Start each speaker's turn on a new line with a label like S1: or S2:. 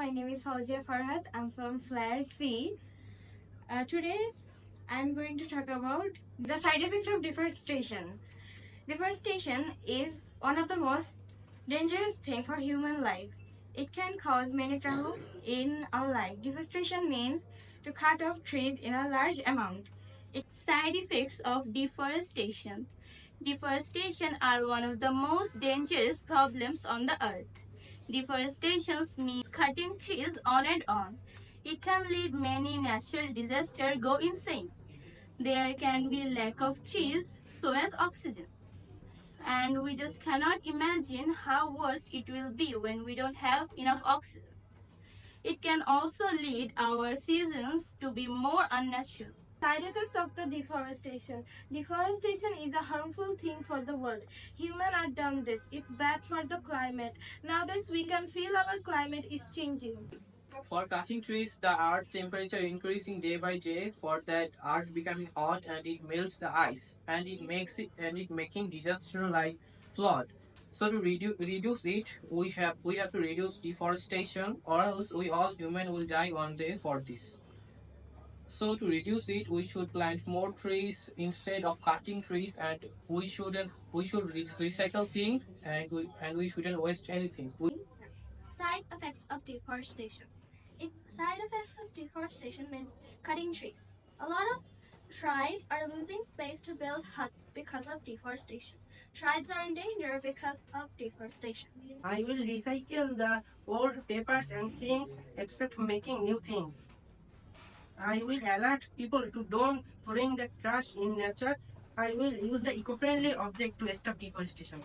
S1: my name is Fauzia Farhat. I'm from Flyer C. Today, I'm going to talk about the side effects of deforestation. Deforestation is one of the most dangerous things for human life. It can cause many troubles in our life. Deforestation means to cut off trees in a large amount.
S2: Side effects of deforestation. Deforestation are one of the most dangerous problems on the earth. Deforestation means cutting trees on and on. It can lead many natural disasters go insane. There can be lack of trees, so as oxygen. And we just cannot imagine how worse it will be when we don't have enough oxygen. It can also lead our seasons to be more unnatural.
S1: Side effects of the deforestation. Deforestation is a harmful thing for the world. Humans are done this. It's bad for the climate. Nowadays we can feel our climate is changing.
S3: For cutting trees, the earth temperature increasing day by day. For that, earth becoming hot and it melts the ice, and it making disaster like flood. So to reduce it, we have to reduce deforestation, or else we all human will die one day for this. So to reduce it, we should plant more trees instead of cutting trees, and we should recycle things, and we shouldn't waste anything.
S2: Side effects of deforestation. Side effects of deforestation means cutting trees. A lot of tribes are losing space to build huts because of deforestation. Tribes are in danger because of deforestation.
S4: I will recycle the old papers and things except making new things. I will alert people to don't throwing the trash in nature. I will use the eco-friendly object to stop deforestation.